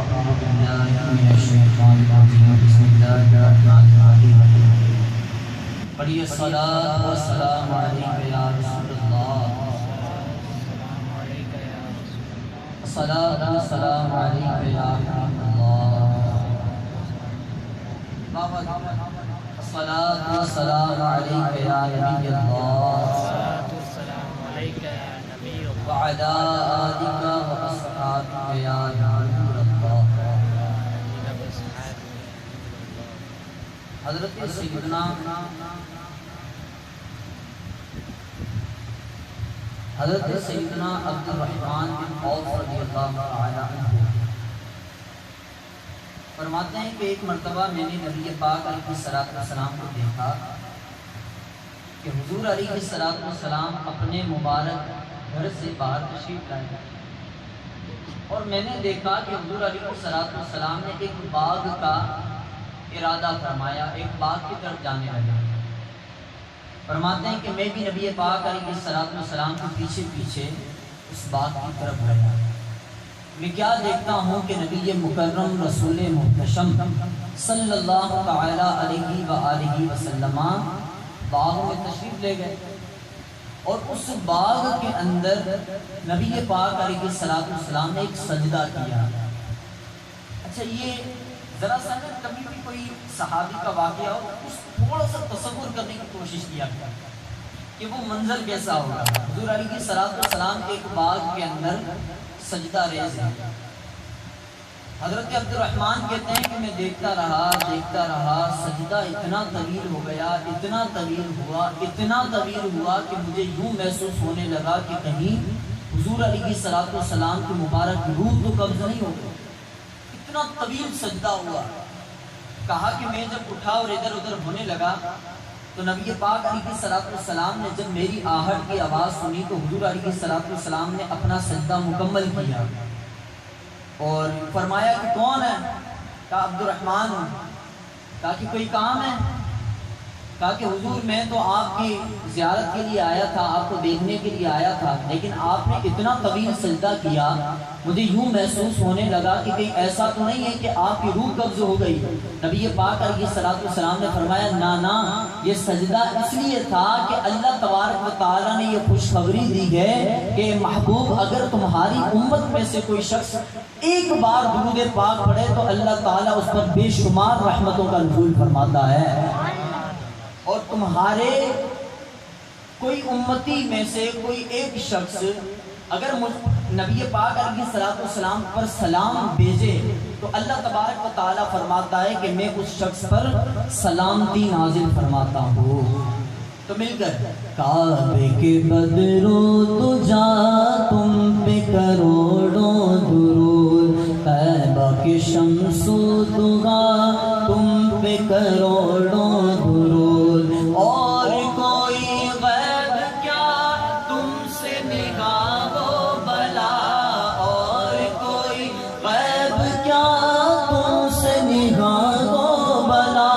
أعوذ بالله من الشيطان الرجيم بسم الله الرحمن الرحيم پڑھیے الصلاۃ والسلام علیک یا رسول اللہ الصلاۃ والسلام علیک یا حبیب اللہ الصلاۃ والسلام علیک یا نبی اللہ وعلى آلك وأصحابك يا نور الله. حضرت سیدنا عبد الرحمن بن عوف رضی اللہ تعالی عنہ فرماتے ہیں کہ ایک مرتبہ میں نے نبی پاک علیہ السلام کو دیکھا کہ حضور علیہ السلام اپنے مبارک گھر سے باہر تشریف لائے اور میں نے دیکھا کہ حضور علیہ السلام نے ایک باغ کا ارادہ فرمایا، ایک باغ کی طرف جانے لگے. فرماتے ہیں کہ میں بھی نبی پاک علیہ السلام کے پیچھے پیچھے اس باغ کی طرف گیا. میں کیا دیکھتا ہوں کہ نبی مکرم رسول محتشم صلی اللہ تعالی علیہ وآلہ وسلم باغ میں تشریف لے گئے اور اس باغ کے اندر نبی پاک علیہ السلام نے ایک سجدہ کیا. اچھا یہ ذرا سا کبھی بھی کوئی صحابی کا واقعہ ہو اس تھوڑا سا تصور کرنے کی کوشش کیا کہ وہ منظر کیسا ہوگا. حضور علیہ السلام ایک باغ کے اندر سجدہ ریز ہے. حضرت عبد الرحمن کہتے ہیں کہ میں دیکھتا رہا سجدہ اتنا طویل ہو گیا، اتنا طویل ہوا کہ مجھے یوں محسوس ہونے لگا کہ کہیں حضور علیہ السلام کی مبارک روح تو قبض نہیں ہو گئی. اتنا طویل سجدہ ہوا. کہا کہ میں جب اٹھا اور ادھر ادھر ہونے لگا تو نبی پاک علیہ السلام نے جب میری آہٹ کی آواز سنی تو حضور علیہ السلام نے اپنا سجدہ مکمل کیا اور فرمایا کہ کون ہے؟ کہا عبد الرحمن ہوں. کہا کہ کوئی کام ہے؟ کہا کہ حضور میں تو آپ کی زیارت کے لیے آیا تھا، آپ کو دیکھنے کے لیے آیا تھا، لیکن آپ نے اتنا طویل سجدہ کیا مجھے یوں محسوس ہونے لگا کہ کہیں ایسا تو نہیں ہے کہ آپ کی روح قبض ہو گئی. نبی پاک علیہ السلام نے فرمایا نا یہ سجدہ اس لیے تھا کہ اللہ تبارک و تعالیٰ نے یہ خوشخبری دی ہے کہ محبوب اگر تمہاری امت میں سے کوئی شخص ایک بار درود پاک پڑھے تو اللہ تعالیٰ اس پر بے شمار رحمتوں کا نزول فرماتا ہے. اور تمہارے کوئی امتی میں سے کوئی ایک شخص اگر نبی پاک علیہ السلام پر سلام بھیجے تو اللہ تبارک و تعالیٰ فرماتا ہے کہ میں اس شخص پر سلامتی نازل فرماتا ہوں. تو مل کر کعبے کے بدرو تجا تم پہ کروڑوں درود، طیبہ کے شمس و دغا تم پہ کروڑوں درود، اور کوئی غیب کیا تم سے نگاہ و بلا، اور کوئی غیب کیا تم سے نگاہ و بلا،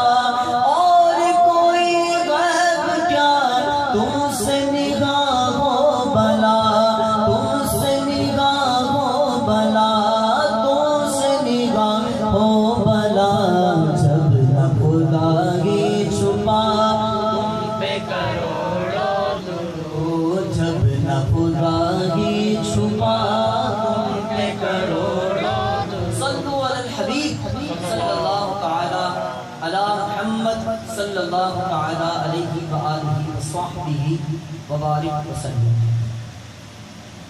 اور کوئی غیب کیا تم سے نگاہ و بلا، تم سے نگاہ و بلا، تم سے نگاہ و بلا، جب نہ خدا ہی چھپا تم پہ کروڑوں درود، جب نہ خدا ہی چھپا تم پہ کروڑوں درود. صلو علی الحبیب صلی اللہ تعالی علی محمد صلی اللہ تعالی علیہ وآلہ وصحبہ وبارک وسلم.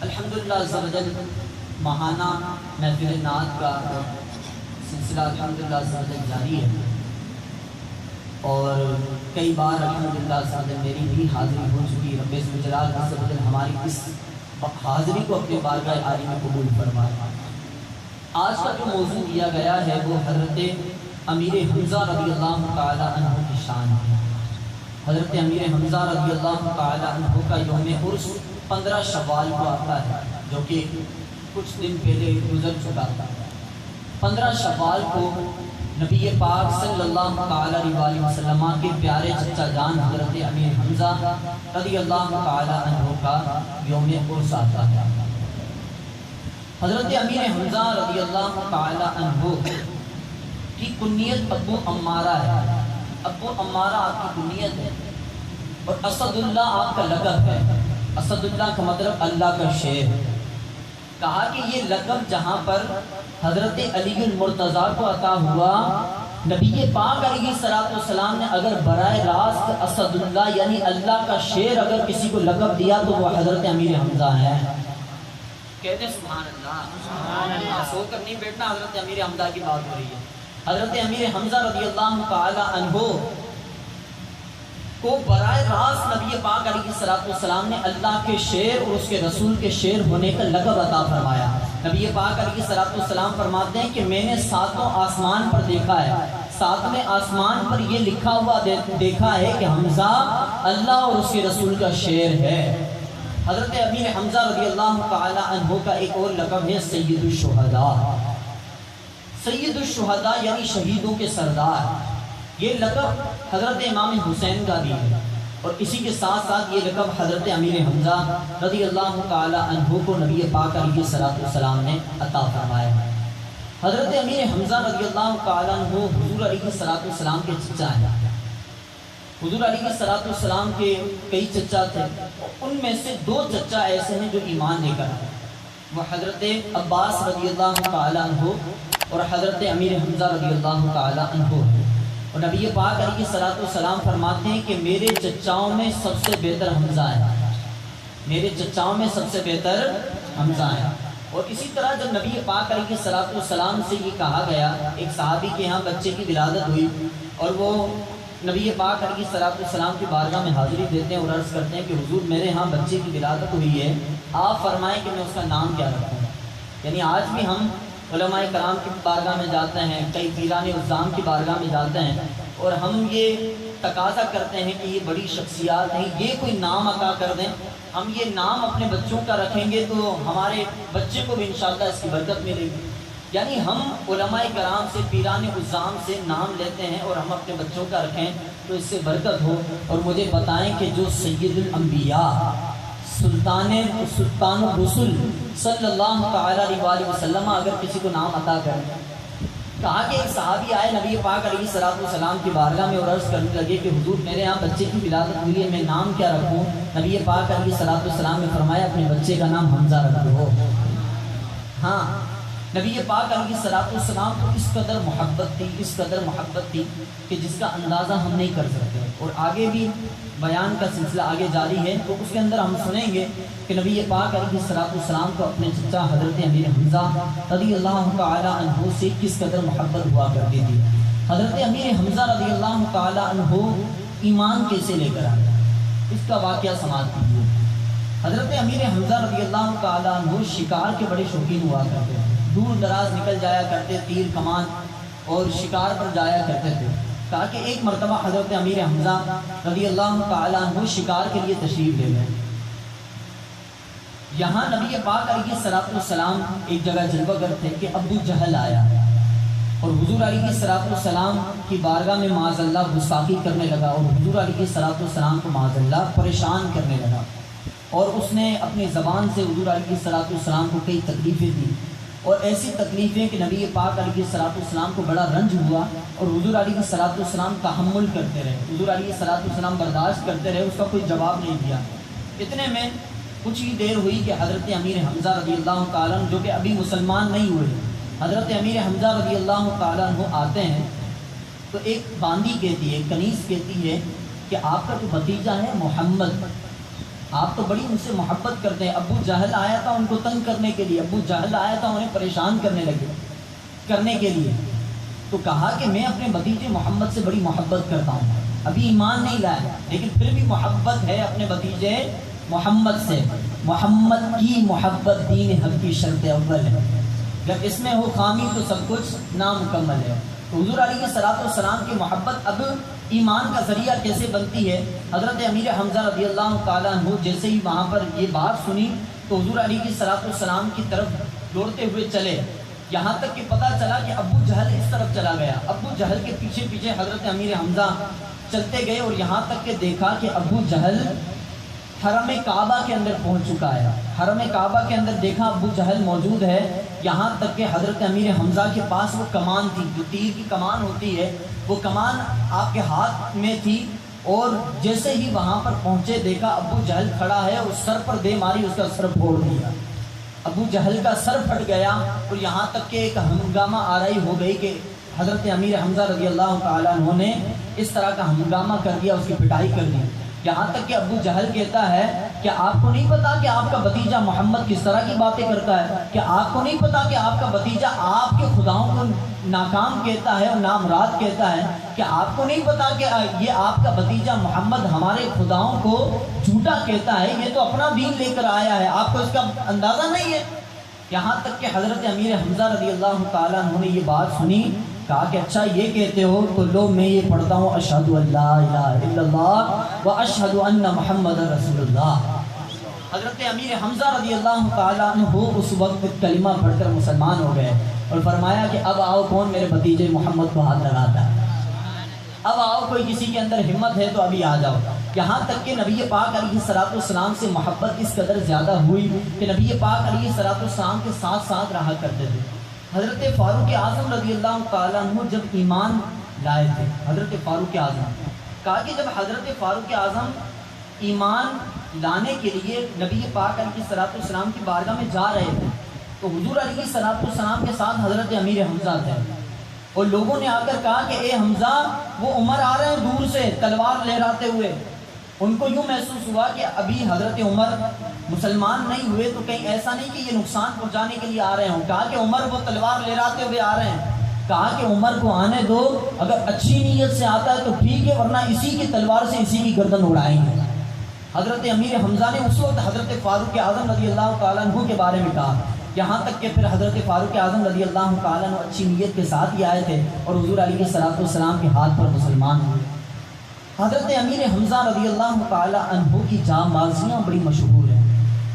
الحمدللہ عز و جل ماہانہ محفل نعت کا سلسلہ الحمدللہ عز و جل جاری ہے اور کئی بار الحمدللہ عز و جل میری بھی حاضری ہو چکی. رب جلال عز و جل ہماری اس حاضری کو اپنے بارگاہ عالی میں قبول فرمائے. آج کا جو موضوع دیا گیا ہے وہ حضرت امیر حمزہ رضی اللہ تعالی عنہ کی شان ہے. حضرت امیر حمزہ رضی اللہ تعالی عنہ کا یوم عرس 15 شوال کو آتا ہے جو کہ کچھ دن پہلے گزر چکا تھا. 15 شوال کو نبی پاک صلی اللہ تعالی علیہ وسلم کے پیارے چچا جان حضرت امیر حمزہ رضی اللہ تعالی عنہ کا یوم عرس آتا ہے. حضرت امیر حمزہ رضی اللہ تعالی عنہ کی کنیت ابو عمارہ ہے. ابو عمارہ آپ کی کنیت ہے اور اسد اللہ آپ کا لقب ہے. اسد اللہ کا مطلب اللہ کا شیر. کہا کہ یہ لقب جہاں پر حضرت علی المرتضیٰ کو عطا ہوا، نبی پاک علیہ السلام نے اگر براہ راست اسد اللہ یعنی اللہ کا شیر اگر کسی کو لقب دیا تو وہ حضرت امیر حمزہ ہیں. کہتے ہیں سبحان اللہ. سو کر نہیں بیٹھنا، حضرت امیر حمزہ کی بات ہو رہی ہے. حضرت امیر حمزہ رضی اللہ تعالی عنہ کو براہ راست نبی پاک علیہ السلام نے اللہ کے شیر اور اس کے رسول کے شیر ہونے کا لقب عطا فرمایا. نبی پاک علیہ السلام فرماتے ہیں کہ میں نے ساتوں آسمان پر دیکھا ہے، ساتویں آسمان پر یہ لکھا ہوا دیکھا ہے کہ حمزہ اللہ اور اس کے رسول کا شیر ہے. حضرت امیر حمزہ رضی اللہ تعالی عنہ کا ایک اور لقب ہے سید الشہداء. سید الشہداء یعنی شہیدوں کے سردار. یہ لقب حضرت امام حسین کا بھی ہے اور اسی کے ساتھ ساتھ یہ لقب حضرت امیر حمزہ رضی اللہ تعالی عنہ کو نبی پاک علیہ السلام نے عطا فرمایا. حضرت امیر حمزہ رضی اللہ تعالی عنہ حضور علیہ السلام کے چچا ہیں. حضور علیہ السلام کے کئی چچا تھے، ان میں سے دو چچا ایسے ہیں جو ایمان لے کر آئے. وہ حضرت عباس رضی اللہ تعالی عنہ اور حضرت امیر حمزہ رضی اللہ تعالی عنہ. اور نبی پاک علیہ السلام فرماتے ہیں کہ میرے چچاؤں میں سب سے بہتر حمزہ ہے، میرے چچاؤں میں سب سے بہتر حمزہ ہے. اور اسی طرح جب نبی پاک علیہ السلام سے یہ کہا گیا، ایک صحابی کے ہاں بچے کی ولادت ہوئی اور وہ نبی پاک علیہ السلام کی بارگاہ میں حاضری دیتے ہیں اور عرض کرتے ہیں کہ حضور میرے ہاں بچے کی ولادت ہوئی ہے، آپ فرمائیں کہ میں اس کا نام کیا رکھوں. یعنی آج بھی ہم علماء کرام کی بارگاہ میں جاتے ہیں، کئی پیران عظام کی بارگاہ میں جاتے ہیں اور ہم یہ تقاضا کرتے ہیں کہ یہ بڑی شخصیات ہیں، یہ کوئی نام عطا کر دیں. ہم یہ نام اپنے بچوں کا رکھیں گے تو ہمارے بچے کو بھی انشاءاللہ اس کی برکت ملے گی. یعنی ہم علماء کرام سے پیران عظام سے نام لیتے ہیں اور ہم اپنے بچوں کا رکھیں تو اس سے برکت ہو. اور مجھے بتائیں کہ جو سید الانبیاء سلطان الرسل صلی اللہ تعالی علیہ وسلم اگر کسی کو نام عطا کریں. کہا کہ ایک صحابی آئے نبی پاک علیہ السلام کی بارگاہ میں اور عرض کرنے لگے کہ حضور میرے یہاں بچے کی ولادت ہوئی ہے، میں نام کیا رکھوں؟ نبی پاک علیہ السلام نے فرمایا اپنے بچے کا نام حمزہ رکھ دو. ہاں، نبی پاک علیہ السلام کو اس قدر محبت تھی کہ جس کا اندازہ ہم نہیں کر سکتے. اور آگے بھی بیان کا سلسلہ آگے جاری ہے تو اس کے اندر ہم سنیں گے کہ نبی پاک علیہ السلام کو اپنے چچا حضرت امیر حمزہ رضی اللہ تعالی عنہ سے کس قدر محبت ہوا کرتی تھی. حضرت امیر حمزہ رضی اللہ تعالی عنہ ایمان کیسے لے کر آئے، اس کا واقعہ سماعت کیجیے. حضرت امیر حمزہ رضی اللہ تعالی عنہ شکار کے بڑے شوقین ہوا کرتے تھے، دور دراز نکل جایا کرتے، تیر کمان اور شکار پر جایا کرتے تھے. کہا کہ ایک مرتبہ حضرت امیر حمزہ رضی اللہ تعالیٰ عنہ شکار کے لیے تشریف لے گئے. یہاں نبی پاک علیہ السلام ایک جگہ جلوہ گر تھے کہ ابو جہل آیا اور حضور علیہ السلام کی بارگاہ میں معاذ اللہ گستاخی کرنے لگا اور حضور علیہ السلام کو معاذ اللہ پریشان کرنے لگا. اور اس نے اپنی زبان سے حضور علیہ السلام کو کئی تکلیفیں دی اور ایسی تکلیفیں کہ نبی پاک علیہ السلام کو بڑا رنج ہوا اور حضور علیہ السلام تحمل کرتے رہے، حضور علیہ السلام برداشت کرتے رہے، اس کا کوئی جواب نہیں دیا. اتنے میں کچھ ہی دیر ہوئی کہ حضرت امیر حمزہ رضی اللہ تعالیٰ عنہ جو کہ ابھی مسلمان نہیں ہوئے، حضرت امیر حمزہ رضی اللہ تعالیٰ عنہ آتے ہیں تو ایک باندی کہتی ہے، کنیز کہتی ہے کہ آپ کا جو بھتیجا ہے محمد، آپ تو بڑی ان سے محبت کرتے ہیں. ابو جہل آیا تھا ان کو تنگ کرنے کے لیے، ابو جہل آیا تھا انہیں پریشان کرنے کے لیے. تو کہا کہ میں اپنے بھتیجے محمد سے بڑی محبت کرتا ہوں، ابھی ایمان نہیں لایا لیکن پھر بھی محبت ہے اپنے بھتیجے محمد سے. محمد کی محبت دین حق کی شرط اول ہے، جب اس میں ہو خامی تو سب کچھ نامکمل ہے. حضور علیہ السلام کی محبت اب ایمان کا ذریعہ کیسے بنتی ہے؟ حضرت امیر حمزہ رضی اللہ تعالیٰ عنہ جیسے ہی وہاں پر یہ بات سنی تو حضور علیہ السلام کی طرف دوڑتے ہوئے چلے، یہاں تک کہ پتہ چلا کہ ابو جہل اس طرف چلا گیا. ابو جہل کے پیچھے پیچھے حضرت امیر حمزہ چلتے گئے اور یہاں تک کہ دیکھا کہ ابو جہل حرم کعبہ کے اندر پہنچ چکا ہے. حرم کعبہ کے اندر دیکھا ابو جہل موجود ہے، یہاں تک کہ حضرت امیر حمزہ کے پاس وہ کمان تھی، جو تیر کی کمان ہوتی ہے، وہ کمان آپ کے ہاتھ میں تھی. اور جیسے ہی وہاں پر پہنچے دیکھا ابو جہل کھڑا ہے، اس سر پر دے ماری، اس کا سر پھوڑ دیا. ابو جہل کا سر پھٹ گیا اور یہاں تک کہ ایک ہنگامہ آرائی ہو گئی کہ حضرت امیر حمزہ رضی اللہ تعالیٰ عنہ نے اس طرح کا ہنگامہ کر دیا، اس کی پٹائی کر دی. یہاں تک کہ ابو جہل کہتا ہے کہ آپ کو نہیں پتا کہ آپ کا بھتیجا محمد کس طرح کی باتیں کرتا ہے، کہ آپ کو نہیں پتا کہ آپ کا بھتیجا آپ کے خداؤں کو ناکام کہتا ہے اور نامراد کہتا ہے، کہ آپ کو نہیں پتا کہ یہ آپ کا بھتیجا محمد ہمارے خداؤں کو جھوٹا کہتا ہے، یہ تو اپنا دین لے کر آیا ہے، آپ کو اس کا اندازہ نہیں ہے. یہاں تک کہ حضرت امیر حمزہ رضی اللہ تعالیٰ عنہ نے یہ بات سنی، کہا کہ اچھا یہ کہتے ہو تو لو میں یہ پڑھتا ہوں اشہد ان لا الہ الا اللہ و اشہد ان محمد رسول اللہ. حضرت امیر حمزہ رضی اللہ تعالیٰ عنہ اس وقت کلمہ پڑھ کر مسلمان ہو گئے اور فرمایا کہ اب آؤ کون میرے بھتیجے محمد کو ہاتھ لگاتا ہے، اب آؤ کوئی کسی کے اندر ہمت ہے تو ابھی آ جاؤ. یہاں تک کہ نبی پاک علیہ الصلوۃ والسلام سے محبت اس قدر زیادہ ہوئی کہ نبی پاک علیہ الصلوۃ والسلام کے ساتھ ساتھ رہا کرتے تھے. حضرت فاروق اعظم رضی اللہ تعالیٰ عنہ جب ایمان لائے تھے، حضرت فاروق اعظم کہا کہ جب حضرت فاروق اعظم ایمان لانے کے لیے نبی پاک علیہ الصلوۃ والسلام کی بارگاہ میں جا رہے تھے تو حضور علیہ الصلوۃ والسلام کے ساتھ حضرت امیر حمزہ تھے، اور لوگوں نے آ کر کہا کہ اے حمزہ وہ عمر آ رہے ہیں دور سے تلوار لہراتے ہوئے. ان کو یوں محسوس ہوا کہ ابھی حضرت عمر مسلمان نہیں ہوئے تو کہیں ایسا نہیں کہ یہ نقصان پہنچانے کے لیے آ رہے ہوں. کہا کہ عمر وہ تلوار لہراتے ہوئے آ رہے ہیں. کہا کہ عمر کو آنے دو، اگر اچھی نیت سے آتا ہے تو ٹھیک ہے، ورنہ اسی کی تلوار سے اسی کی گردن اڑائیں گے. حضرت امیر حمزہ نے اس وقت حضرت فاروق اعظم رضی اللہ تعالیٰ عنہ کے بارے میں کہا. یہاں تک کہ پھر حضرت فاروق اعظم رضی اللہ تعالیٰ عنہ اچھی نیت کے ساتھ ہی آئے تھے اور حضور علیہ الصلوۃ والسلام کے ہاتھ پر مسلمان ہوئے. حضرت امیر حمزہ رضی اللہ تعالیٰ عنہ کی جانبازیاں بڑی مشہور ہیں.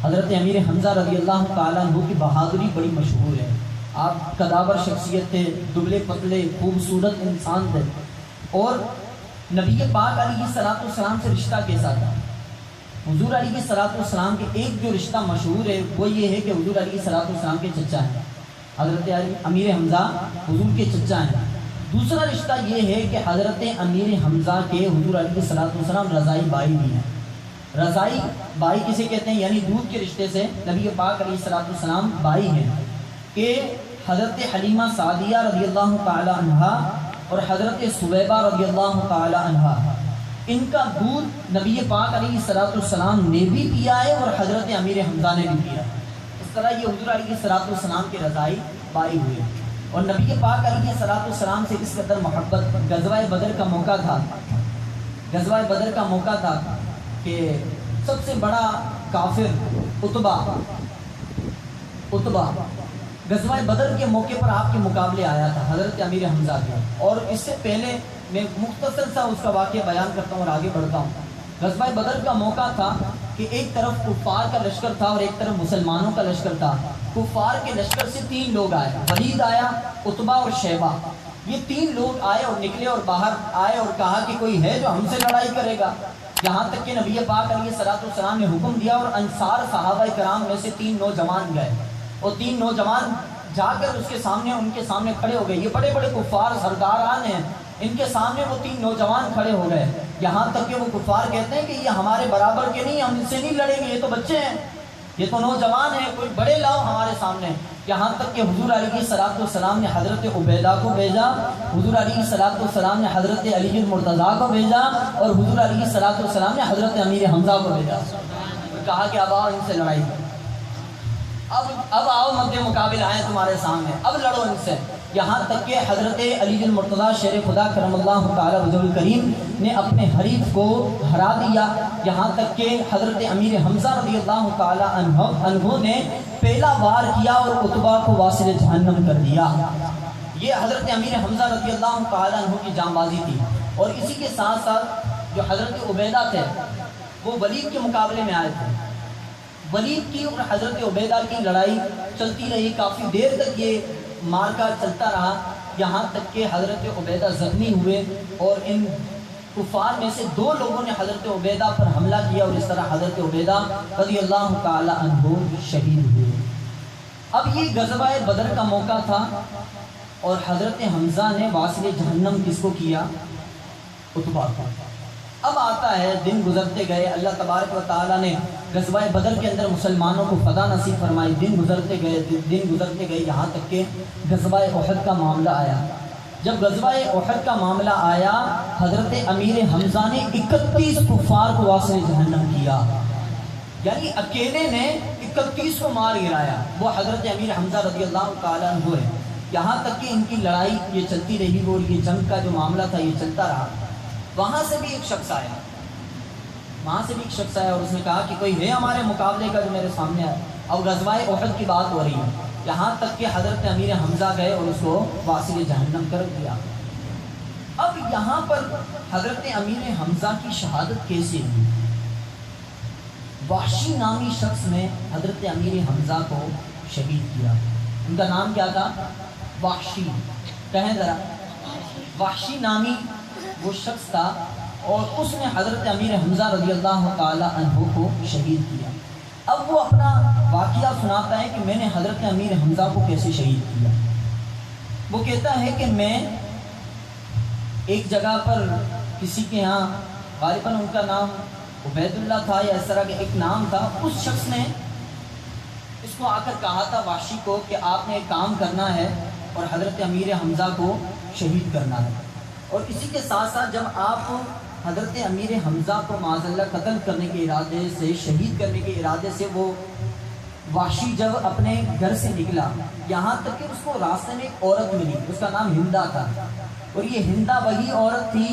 حضرت امیر حمزہ رضی اللہ تعالیٰ عنہ کی بہادری بڑی مشہور ہے. آپ قداور شخصیت تھے، دبلے پتلے خوبصورت انسان تھے، اور نبی پاک علیہ الصلوۃ والسلام سے رشتہ کیسا تھا؟ حضور علیہ الصلوۃ والسلام کے ایک جو رشتہ مشہور ہے وہ یہ ہے کہ حضور علیہ الصلوۃ والسلام کے چچا ہیں. حضرت امیر حمزہ حضور کے چچا ہیں. دوسرا رشتہ یہ ہے کہ حضرت امیر حمزہ کے حضور علیہ الصلوۃ والسلام رضائی بائی بھی ہیں. رضائی بائی کسے کہتے ہیں؟ یعنی دودھ کے رشتے سے نبی پاک علیہ الصلوۃ والسلام بائی ہیں. کہ حضرت حلیمہ سعدیہ رضی اللہ تعالی عنہا اور حضرت سویبہ رضی اللہ تعالی عنہا، ان کا دودھ نبی پاک علیہ الصلوۃ والسلام نے بھی پیا ہے اور حضرت امیر حمزہ نے بھی پیا. اس طرح یہ حضور علیہ الصلوۃ والسلام کے رضائی بائی ہوئے. اور نبی پاک علیہ الصلوۃ والسلام سے اس قدر محبت. غزوہ بدر کا موقع تھا، غزوہ بدر کا موقع تھا کہ سب سے بڑا کافر عتبہ غزوہ بدر کے موقع پر آپ کے مقابلے آیا تھا حضرت امیر حمزہ کے. اور اس سے پہلے میں مختصر سا اس کا واقعہ بیان کرتا ہوں اور آگے بڑھتا ہوں. غزوہ بدر کا موقع تھا کہ ایک طرف کفار کا لشکر تھا اور ایک طرف مسلمانوں کا لشکر تھا. کفار کے لشکر سے 3 لوگ آئے، ولید آیا، عتبہ اور شیبہ. یہ 3 لوگ آئے اور نکلے اور باہر آئے اور کہا کہ کوئی ہے جو ہم سے لڑائی کرے گا. یہاں تک کہ نبی پاک علیہ الصلوۃ والسلام نے حکم دیا اور انصار صحابہ کرام میں سے 3 نوجوان گئے اور 3 نوجوان جا کر اس کے سامنے ان کے سامنے کھڑے ہو گئے. یہ بڑے بڑے کفار سرداران ہیں، ان کے سامنے وہ 3 نوجوان کھڑے ہو گئے. یہاں تک کہ وہ کفار کہتے ہیں کہ یہ ہمارے برابر کے نہیں، ہم ان سے نہیں لڑیں گے، یہ تو بچے ہیں، یہ تو نوجوان ہیں، کوئی بڑے لاؤ ہمارے سامنے. یہاں تک کہ حضور علیہ الصلوۃ والسلام نے حضرت عبیدہ کو بھیجا، حضور علیہ الصلوۃ والسلام نے حضرت علی المرتضیٰ کو بھیجا اور حضور علیہ الصلوۃ والسلام نے حضرت امیر حمزہ کو بھیجا. کہا کہ اب آؤ ان سے لڑائی کرو، اب آؤ مد مقابل آئے تمہارے سامنے، اب لڑو ان سے. یہاں تک کہ حضرت علی المرتضیٰ شیر خدا کرم اللہ تعالی وجہ الکریم نے اپنے حریف کو ہرا دیا. یہاں تک کہ حضرت امیر حمزہ رضی اللہ تعالی عنہ نے پہلا وار کیا اور عتبہ کو واصل جہنم کر دیا. یہ حضرت امیر حمزہ رضی اللہ تعالی عنہ کی جانبازی تھی. اور اسی کے ساتھ ساتھ جو حضرت عبیدہ تھے وہ ولید کے مقابلے میں آئے تھے. ولید کی اور حضرت عبیدہ کی لڑائی چلتی رہی، کافی دیر تک یہ مارکا چلتا رہا، یہاں تک کہ حضرت عبیدہ زخمی ہوئے اور ان کفار میں سے 2 لوگوں نے حضرت عبیدہ پر حملہ کیا اور اس طرح حضرت عبیدہ رضی اللہ تعالی عنہ شہید ہوئے۔ اب یہ غزوہ بدر کا موقع تھا اور حضرت حمزہ نے واصل جہنم کس کو کیا؟ عتبہ کو۔ اب آتا ہے دن گزرتے گئے، اللہ تبارک و تعالیٰ نے غزوہ بدر کے اندر مسلمانوں کو فتح نصیب فرمائی، دن گزرتے گئے یہاں تک کہ غزوہ احد کا معاملہ آیا۔ جب غزوہ احد کا معاملہ آیا، حضرت امیر حمزہ نے 31 کفار کو واصل جہنم کیا، یعنی اکیلے نے 31 کو مار گرایا۔ وہ حضرت امیر حمزہ رضی اللہ تعالیٰ عنہ ہے۔ یہاں تک کہ ان کی لڑائی یہ چلتی رہی اور یہ جنگ کا جو معاملہ تھا یہ چلتا رہا۔ وہاں سے بھی ایک شخص آیا اور اس نے کہا کہ کوئی ہے ہمارے مقابلے کا جو میرے سامنے آیا۔ اب غزوہ احد کی بات ہو رہی ہے، یہاں تک کہ حضرت امیر حمزہ گئے اور اس کو واصل جہنم کر دیا۔ اب یہاں پر حضرت امیر حمزہ کی شہادت کیسے ہوئی؟ وحشی نامی شخص نے حضرت امیر حمزہ کو شہید کیا۔ ان کا نام کیا تھا؟ وحشی، کہیں ذرا۔ وحشی نامی وہ شخص تھا اور اس نے حضرت امیر حمزہ رضی اللہ تعالی عنہ کو شہید کیا۔ اب وہ اپنا واقعہ سناتا ہے کہ میں نے حضرت امیر حمزہ کو کیسے شہید کیا۔ وہ کہتا ہے کہ میں ایک جگہ پر کسی کے ہاں، غالباً ان کا نام عبید اللہ تھا یا اس طرح کا ایک نام تھا، اس شخص نے اس کو آ کر کہا تھا وحشی کو کہ آپ نے ایک کام کرنا ہے اور حضرت امیر حمزہ کو شہید کرنا ہے۔ اور اسی کے ساتھ ساتھ جب آپ حضرت امیر حمزہ کو معاذ اللہ قتل کرنے کے ارادے سے، شہید کرنے کے ارادے سے، وہ وحشی جب اپنے گھر سے نکلا، یہاں تک کہ اس کو راستے میں ایک عورت ملی، اس کا نام ہندا تھا، اور یہ ہندا وہی عورت تھی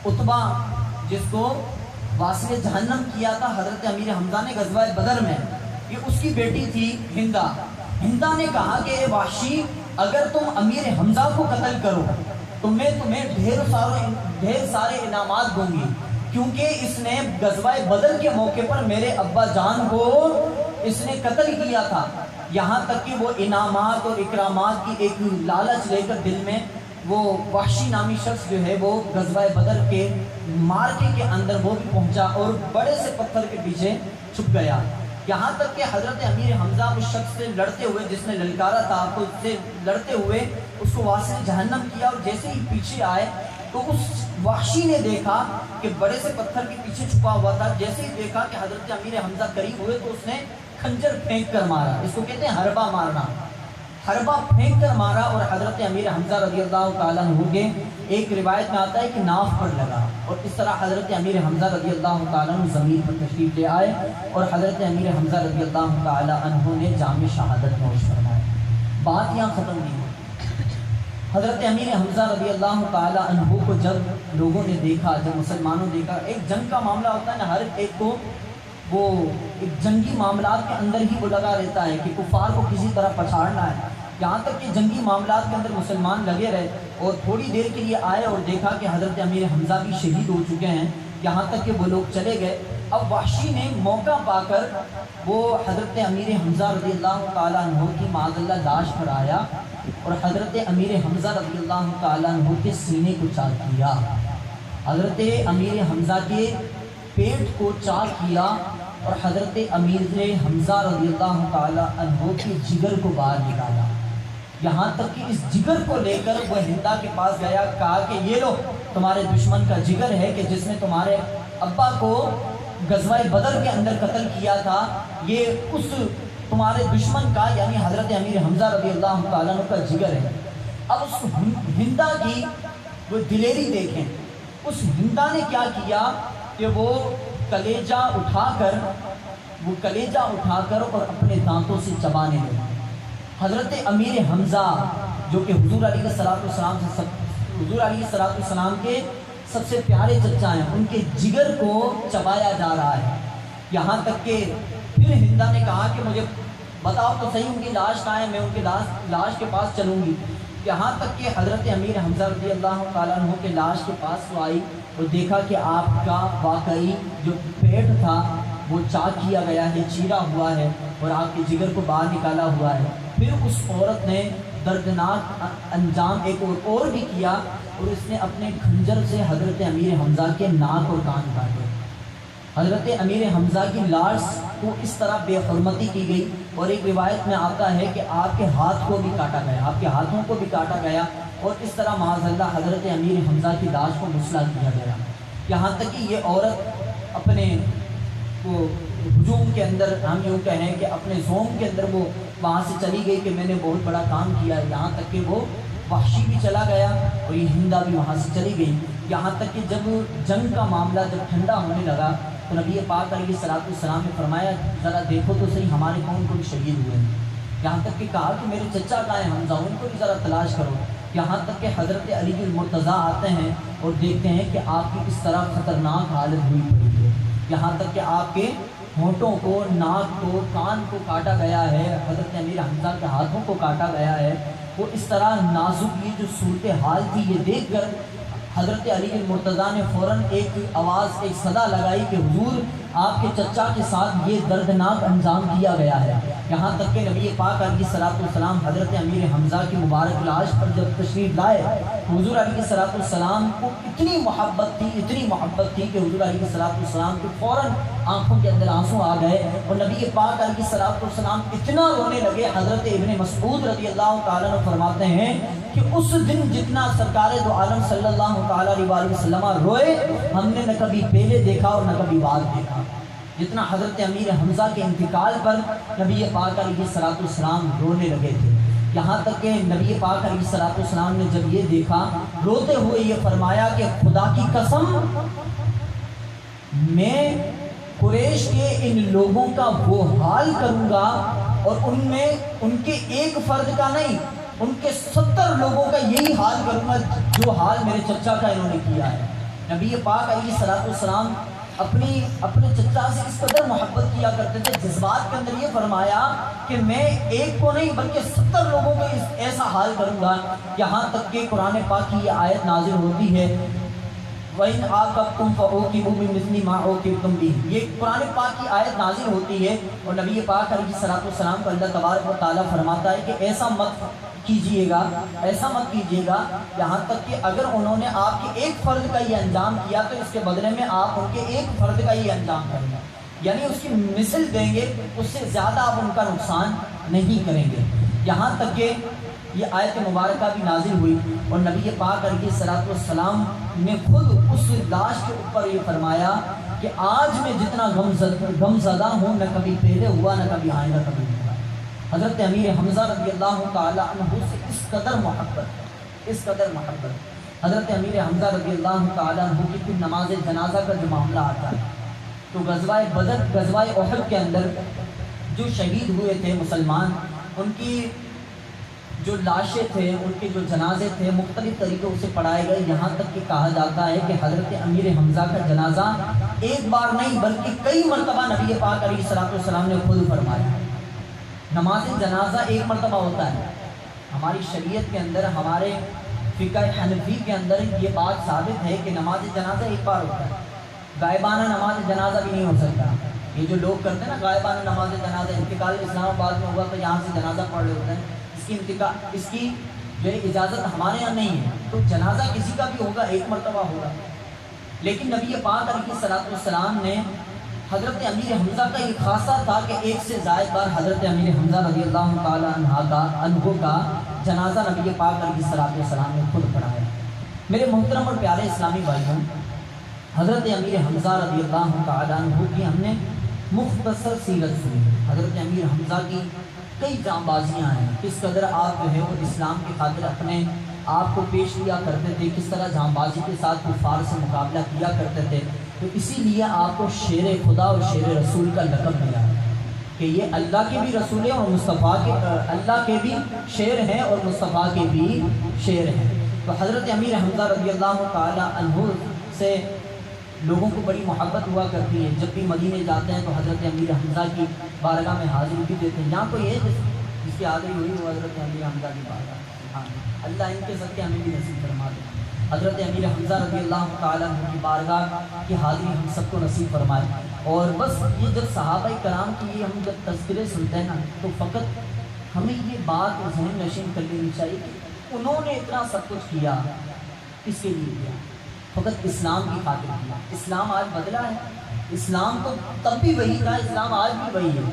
عتبہ جس کو واصل جہنم کیا تھا حضرت امیر حمزہ نے غزوہ بدر میں۔ یہ اس کی بیٹی تھی ہندا۔ ہندا نے کہا کہ اے وحشی، اگر تم امیر حمزہ کو قتل کرو تو میں تمہیں ڈھیر سارے انعامات دوں گی، کیونکہ اس نے غزوہ بدر کے موقع پر میرے ابا جان کو اس نے قتل کیا تھا۔ یہاں تک کہ وہ انعامات اور اکرامات کی ایک لالچ لے کر دل میں وہ وحشی نامی شخص جو ہے وہ غزوہ بدر کے مارکے کے اندر وہ بھی پہنچا اور بڑے سے پتھر کے پیچھے چھپ گیا۔ یہاں تک کہ حضرت امیر حمزہ اس شخص سے لڑتے ہوئے، جس نے للکارا تھا، تو اس سے لڑتے ہوئے اس کو واصل جہنم کیا، اور جیسے ہی پیچھے آئے تو اس وحشی نے دیکھا کہ بڑے سے پتھر کے پیچھے چھپا ہوا تھا۔ جیسے ہی دیکھا کہ حضرت امیر حمزہ قریب ہوئے تو اس نے خنجر پھینک کر مارا، اس کو کہتے ہیں حربہ مارنا، حربہ پھینک کر مارا، اور حضرت امیر حمزہ رضی اللہ تعالیٰ عنہ کے ایک روایت میں آتا ہے کہ ناف پر لگا، اور اس طرح حضرت امیر حمزہ رضی اللہ تعالیٰ عنہ زمین پر تشریف لے آئے اور حضرت امیر حمزہ رضی اللہ تعالیٰ عنہ نے جام شہادت نوش فرمایا۔ بات یہاں ختم نہیں ہوئی۔ حضرت امیر حمزہ رضی اللہ تعالیٰ عنہ کو جب لوگوں نے دیکھا، جب مسلمانوں نے دیکھا، ایک جنگ کا معاملہ ہوتا ہے نا، ہر ایک کو وہ ایک جنگی معاملات کے اندر ہی وہ لگا رہتا ہے کہ کفار کو کسی طرح پچھاڑنا ہے۔ یہاں تک کہ جنگی معاملات کے اندر مسلمان لگے رہے اور تھوڑی دیر کے لیے آئے اور دیکھا کہ حضرت امیر حمزہ بھی شہید ہو چکے ہیں، یہاں تک کہ وہ لوگ چلے گئے۔ اب وحشی نے موقع پا کر وہ حضرت امیر حمزہ رضی اللہ تعالیٰ عنہ کی معاذ اللہ لاش پر آیا اور حضرت امیر حمزہ رضی اللہ تعالیٰ عنہ کے سینے کو چاک کیا، حضرت امیر حمزہ کے پیٹ کو چاک کیا، اور حضرت امیر حمزہ رضی اللہ تعالیٰ عنہ کے جگر کو باہر نکالا۔ یہاں تک کہ اس جگر کو لے کر وہ ہندا کے پاس گیا، کہا کہ یہ لو تمہارے دشمن کا جگر ہے کہ جس نے تمہارے ابا کو غزوہ بدر کے اندر قتل کیا تھا، یہ اس تمہارے دشمن کا یعنی حضرت امیر حمزہ رضی اللہ تعالیٰ عنہ کا جگر ہے۔ اب اس ہندا کی وہ دلیری دیکھیں، اس ہندا نے کیا کیا کہ وہ کلیجہ اٹھا کر اور اپنے دانتوں سے چبانے لگا۔ حضرت امیر حمزہ جو کہ حضور علیہ السلام کے سب سے پیارے چچا ہیں، ان کے جگر کو چبایا جا رہا ہے۔ یہاں تک کہ پھر ہندا نے کہا کہ مجھے بتاؤ تو صحیح ان کی لاش کہاں ہے، میں ان کی لاش کے پاس چلوں گی۔ یہاں تک کہ حضرت امیر حمزہ رضی اللہ تعالیٰ عنہ کے لاش کے پاس وہ آئی اور دیکھا کہ آپ کا واقعی جو پیٹ تھا وہ چاک کیا گیا ہے، چیرا ہوا ہے اور آپ کے جگر کو باہر نکالا ہوا ہے۔ پھر اس عورت نے دردناک انجام ایک اور بھی کیا، اور اس نے اپنے خنجر سے حضرت امیر حمزہ کے ناک اور کان کاٹے۔ حضرت امیر حمزہ کی لاش کو اس طرح بے حرمتی کی گئی، اور ایک روایت میں آتا ہے کہ آپ کے ہاتھ کو بھی کاٹا گیا، آپ کے ہاتھوں کو بھی کاٹا گیا، اور اس طرح معاذ اللہ حضرت امیر حمزہ کی لاش کو مسلح کیا گیا۔ یہاں تک کہ یہ عورت اپنے وہ ہجوم کے اندر، ہم یوں کہیں کہ اپنے زوم کے اندر وہ وہاں سے چلی گئی کہ میں نے بہت بڑا کام کیا ہے، یہاں تک کہ وہ وحشی بھی چلا گیا اور یہ ہندا بھی وہاں سے چلی گئی۔ یہاں تک کہ جب جنگ کا معاملہ جب ٹھنڈا ہونے لگا تو نبی پاک علیہ السلام نے فرمایا ذرا دیکھو تو صحیح ہمارے کون کو بھی شہید ہوئے ہیں۔ یہاں تک کہ کہا کہ میرے چچا کہاں ہیں حمزہ، ان کو بھی ذرا تلاش کرو۔ یہاں تک کہ حضرت علی المرتضیٰ آتے ہیں اور دیکھتے ہیں کہ آپ کی اس طرح خطرناک حالت ہوئی پڑی ہے، یہاں تک کہ آپ کے ہونٹوں کو، ناک کو، کان کو کاٹا گیا ہے، حضرت امیر حمزہ کے ہاتھوں کو کاٹا گیا ہے۔ وہ اس طرح نازک یہ جو صورتحال تھی، یہ دیکھ کر حضرت علی المرتضیٰ نے فوراً ایک آواز، ایک صدا لگائی کہ حضور آپ کے چچا کے ساتھ یہ دردناک انجام کیا گیا ہے۔ یہاں تک کہ نبی پاک علیہ السلام حضرت امیر حمزہ کی مبارک لاش پر جب تشریف لائے، حضور علیہ السلام کو اتنی محبت تھی کہ حضور علیہ السلام کے فوراً آنکھوں کے اندر آنسو آ گئے، اور نبی پاک علیہ السلام اتنا رونے لگے۔ حضرت ابن مسعود رضی اللہ تعالیٰ عنہ فرماتے ہیں کہ اس دن جتنا سرکار دو عالم صلی اللہ تعالیٰ علیہ وسلم روئے، ہم نے نہ کبھی پہلے دیکھا اور نہ کبھی بعد دیکھا۔ جتنا حضرت امیر حمزہ کے انتقال پر نبی پاک علیہ السلام رونے لگے تھے، یہاں تک کہ نبی پاک علیہ السلام نے جب یہ دیکھا، روتے ہوئے یہ فرمایا کہ خدا کی قسم، میں قریش کے ان لوگوں کا وہ حال کروں گا، اور ان میں ان کے ایک فرد کا نہیں، ان کے 70 لوگوں کا یہی حال کروں گا جو حال میرے چچا کا انہوں نے کیا ہے۔ نبی پاک علیہ السلام اپنے چچا سے اس قدر محبت کیا کرتے تھے، جذبات کے اندر یہ فرمایا کہ میں ایک کو نہیں بلکہ 70 لوگوں کو ایسا حال کروں گا۔ یہاں تک کہ قرآن پاک کی یہ آیت نازل ہوتی ہے، وَإِنْ عَاقَبْتُمْ فَعُوقِبُوا بِمِثْلِ مَا عُوقِبْتُمْ بِهِ، یہ قرآن پاک کی آیت نازل ہوتی ہے، اور نبی پاک علیہ السلام کو اللہ تبارک و تعالیٰ فرماتا ہے کہ ایسا مت کیجئے گا، یہاں تک کہ اگر انہوں نے آپ کے ایک فرد کا یہ انجام کیا تو اس کے بدلے میں آپ ان کے ایک فرد کا یہ انجام کریں گے، یعنی اس کی مثل دیں گے، اس سے زیادہ آپ ان کا نقصان نہیں کریں گے۔ یہاں تک کہ یہ آیت مبارکہ بھی نازل ہوئی، اور نبی پاک علیہ السلام نے خود اس لاش کے اوپر یہ فرمایا کہ آج میں جتنا غم زدہ ہوں، نہ کبھی پہلے ہوا نہ کبھی آئندہ کبھی ہوگا۔ حضرت امیر حمزہ رضی اللہ تعالیٰ عنہ سے اس قدر محبت، حضرت امیر حمزہ رضی اللہ تعالیٰ عنہ کی پھر نماز جنازہ کا جو معاملہ آتا ہے تو غزوہ بدر، غزوہ احد کے اندر جو شہید ہوئے تھے مسلمان، ان کی جو لاشیں تھے، ان کے جو جنازے تھے مختلف طریقوں سے پڑھائے گئے، یہاں تک کہ کہا جاتا ہے کہ حضرت امیر حمزہ کا جنازہ ایک بار نہیں بلکہ کئی مرتبہ نبی پاک علیہ السلام نے خود فرمایا۔ نماز جنازہ ایک مرتبہ ہوتا ہے، ہماری شریعت کے اندر، ہمارے فقہ حنفی کے اندر یہ بات ثابت ہے کہ نماز جنازہ ایک بار ہوتا ہے، غائبانہ نماز جنازہ بھی نہیں ہو سکتا۔ یہ جو لوگ کرتے ہیں نا غائبانہ نماز جنازہ، انتقال اسلام آباد میں ہوا تو یہاں سے جنازہ پڑھ رہے ہوتے ہیں، اس کی جو اجازت ہمارے یہاں نہیں ہے، تو جنازہ کسی کا بھی ہوگا ایک مرتبہ ہوگا، لیکن نبی پاک علیہ السلام نے حضرت امیر حمزہ کا یہ خاصہ تھا کہ ایک سے زائد بار حضرت امیر حمزہ رضی اللہ تعالیٰ عنہ کا جنازہ نبی پاک علیہ السلام نے خود پڑھایا۔ میرے محترم اور پیارے اسلامی بھائیوں، حضرت امیر حمزہ رضی اللہ تعالیٰ عنہ کی ہم نے مختصر سیرت سنی۔ حضرت امیر حمزہ کی کئی جاں بازیاں ہیں، کس قدر آپ جو ہے وہ اسلام کی خاطر اپنے آپ کو پیش کیا کرتے تھے، کس طرح جاں بازی کے ساتھ کفار سے مقابلہ کیا کرتے تھے، تو اسی لیے آپ کو شیر خدا اور شیر رسول کا لقب ملا کہ یہ اللہ کے بھی رسول ہیں اور مصطفیٰ کے، اللہ کے بھی شیر ہیں اور مصطفیٰ کے بھی شیر ہیں۔ تو حضرت امیر حمزہ رضی اللہ تعالیٰ عنہ سے لوگوں کو بڑی محبت ہوا کرتی ہے، جب بھی مدینے جاتے ہیں تو حضرت امیر حمزہ کی بارگاہ میں حاضری بھی دیتے ہیں۔ یہاں کوئی ہے جس کی حاضری ہوئی وہ حضرت امیر حمزہ کی بارگاہ، اللہ ان کے صدقے ہمیں بھی نصیب فرما دے۔ حضرت امیر حمزہ رضی اللہ تعالیٰ عنہ کی بارگاہ کی حاضری ہم سب کو نصیب فرمائے۔ اور بس یہ جب صحابہ کرام کی ہم جب تذکرے سنتے ہیں نا تو فقط ہمیں یہ بات ذہن نشین کر لینی چاہیے کہ انہوں نے اتنا سب کچھ کیا، کس کے لیے کیا؟ فقط اسلام کی خاطر کیا۔ اسلام آج بدلا ہے، اسلام تو تب بھی وہی تھا، اسلام آج بھی وہی ہے،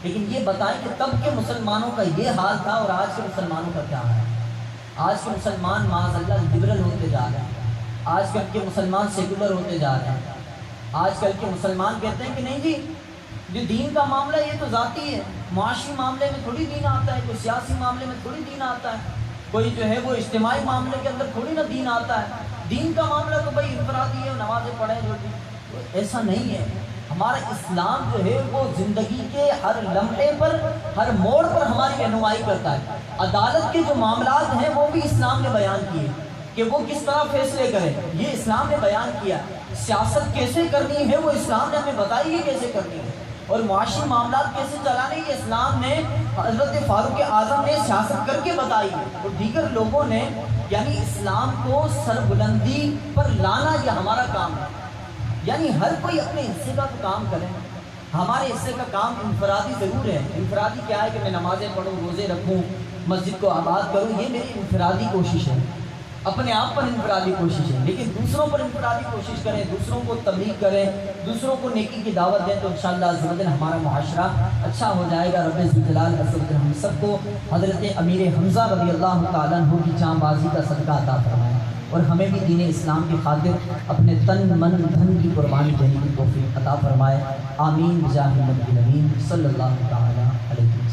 لیکن یہ بتائیں کہ تب کے مسلمانوں کا یہ حال تھا اور آج کے مسلمانوں کا کیا حال ہے؟ آج کے مسلمان معاذ اللہ لبرل ہوتے جا رہے ہیں، آج کل کے مسلمان سیکولر ہوتے جا رہے ہیں، آج کل کے مسلمان کہتے ہیں کہ نہیں جی یہ دین کا معاملہ یہ تو ذاتی ہے، معاشی معاملے میں تھوڑی دین آتا ہے، کوئی سیاسی معاملے میں تھوڑی دین آتا ہے، کوئی جو ہے وہ اجتماعی معاملے کے اندر تھوڑی نہ دین آتا ہے، دین کا معاملہ تو بھائی انفرادی ہے، نمازیں پڑھیں جو بھی، ایسا نہیں ہے۔ ہمارا اسلام جو ہے وہ زندگی کے ہر لمحے پر، ہر موڑ پر ہماری رہنمائی کرتا ہے۔ عدالت کے جو معاملات ہیں وہ بھی اسلام نے بیان کیے کہ وہ کس طرح فیصلے کریں، یہ اسلام نے بیان کیا۔ سیاست کیسے کرنی ہے وہ اسلام نے ہمیں بتائی ہے کیسے کرنی ہے، اور معاشی معاملات کیسے چلانے یہ اسلام نے، حضرت فاروق اعظم نے سیاست کر کے بتائی ہے، اور دیگر لوگوں نے، یعنی اسلام کو سربلندی پر لانا یہ ہمارا کام ہے۔ یعنی ہر کوئی اپنے حصے کا تو کام کرے، ہمارے حصے کا کام انفرادی ضرور ہے۔ انفرادی کیا ہے کہ میں نمازیں پڑھوں، روزے رکھوں، مسجد کو آباد کروں، یہ میری انفرادی کوشش ہے، اپنے آپ پر انفرادی کوشش ہے، لیکن دوسروں پر انفرادی کوشش کریں، دوسروں کو تبلیغ کریں، دوسروں کو نیکی کی دعوت دیں، تو انشاءاللہ عز و جل ہمارا معاشرہ اچھا ہو جائے گا۔ رب ذوالجلال عز و جل ہم سب کو حضرت امیر حمزہ رضی اللہ تعالیٰ عنہ کی جاں بازی کا صدقہ عطا فرمائے، اور ہمیں بھی دین اسلام کی خاطر اپنے تن من دھن کی قربانی دینے کی توفیق عطا فرمائے۔ آمین بجاہ النبی الامین صلی اللہ تعالیٰ علیہ وسلم۔